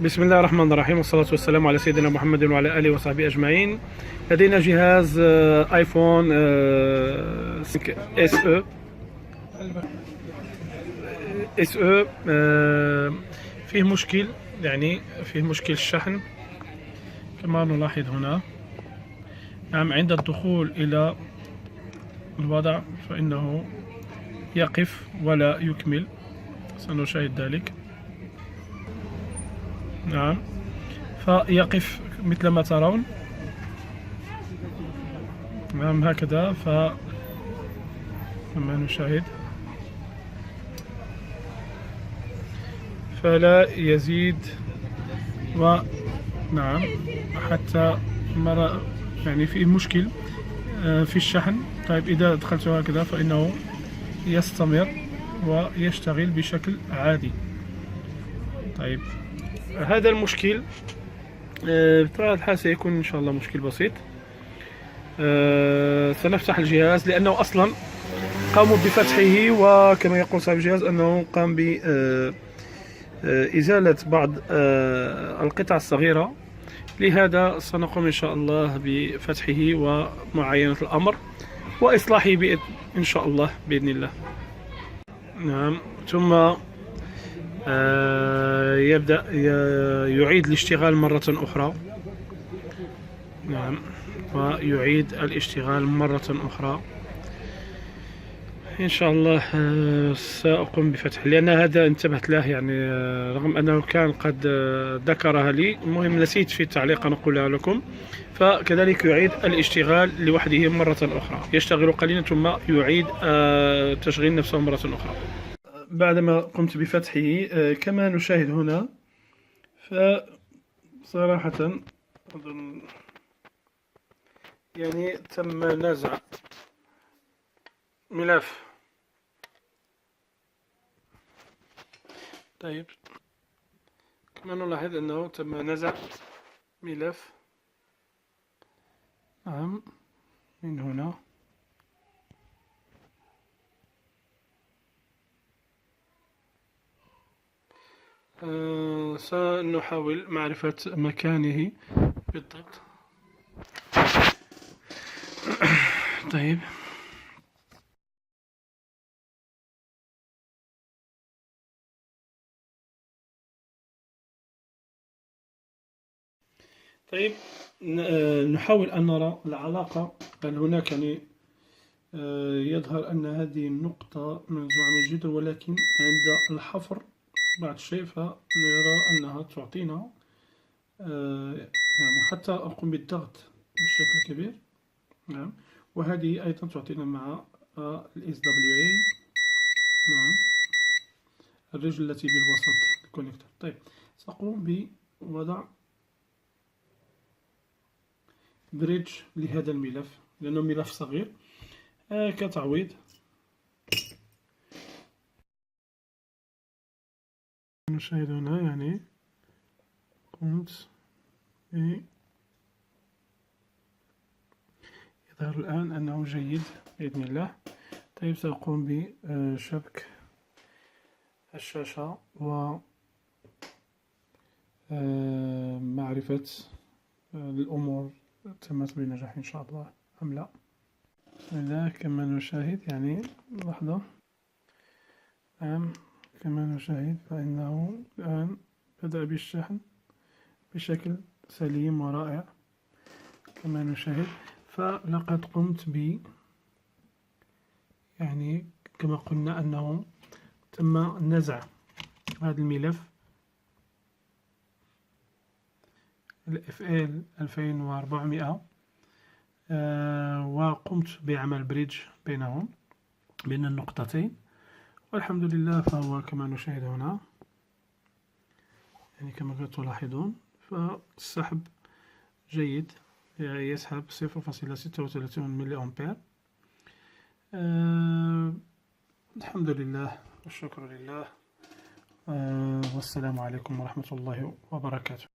بسم الله الرحمن الرحيم، والصلاة والسلام على سيدنا محمد وعلى آله وصحبه أجمعين. لدينا جهاز آيفون 5 اس او فيه مشكل، يعني فيه مشكل الشحن كما نلاحظ هنا. نعم، عند الدخول إلى الوضع فإنه يقف ولا يكمل، سنشاهد ذلك. نعم، فيقف مثل ما ترون. نعم، هكذا كما نشاهد، فلا يزيد. ونعم، حتى مرة يعني في مشكل في الشحن. طيب، إذا دخلت هكذا فإنه يستمر ويشتغل بشكل عادي. طيب، هذا المشكل بطبيعة الحال سيكون إن شاء الله مشكل بسيط. سنفتح الجهاز لأنه أصلا قاموا بفتحه، وكما يقول صاحب الجهاز أنه قام بإزالة بعض القطع الصغيرة. لهذا سنقوم إن شاء الله بفتحه ومعاينة الأمر وإصلاحه إن شاء الله بإذن الله. نعم، ثم يبدأ يعيد الاشتغال مرة أخرى. نعم، ويعيد الاشتغال مرة أخرى إن شاء الله. سأقوم بفتح، لأن هذا انتبهت له، يعني رغم أنه كان قد ذكرها لي، المهم نسيت في التعليق أن أقولها لكم. فكذلك يعيد الاشتغال لوحده مرة أخرى، يشتغل قليلا ثم يعيد تشغيل نفسه مرة أخرى بعدما قمت بفتحه. كما نشاهد هنا، فصراحة أظن يعني تم نزع ملف. طيب، كما نلاحظ أنه تم نزع ملف. نعم، من هنا. سنحاول معرفة مكانه بالضبط. طيب، نحاول أن نرى العلاقة. هل هناك يعني يظهر أن هذه النقطة منزوعة من الجدر، ولكن عند الحفر بعض الشيء فنرى أنها تعطينا يعني حتى أقوم بالضغط بشكل كبير. نعم، وهذه أيضا تعطينا مع ال SWA. نعم، الرجل التي بالوسط الكونكتور. طيب، سأقوم بوضع بريدج لهذا الملف لأنه ملف صغير كتعويض. نشاهد هنا، يعني قمت يظهر الآن أنه جيد بإذن الله. طيب، سأقوم بشبك الشاشة ومعرفة الأمور تمت بنجاح إن شاء الله أم لا. بسم الله، كما نشاهد يعني لحظة. نعم، كما نشاهد فإنه الآن بدأ بالشحن بشكل سليم ورائع كما نشاهد. فلقد قمت يعني كما قلنا أنه تم نزع هذا الملف FL 2400 وقمت بعمل بريدج بينهم، بين النقطتين، والحمد لله. فهو كما نشاهد هنا، يعني كما تلاحظون، فالسحب جيد، يسحب 0.36 ملي أمبير. الحمد لله والشكر لله. والسلام عليكم ورحمة الله وبركاته.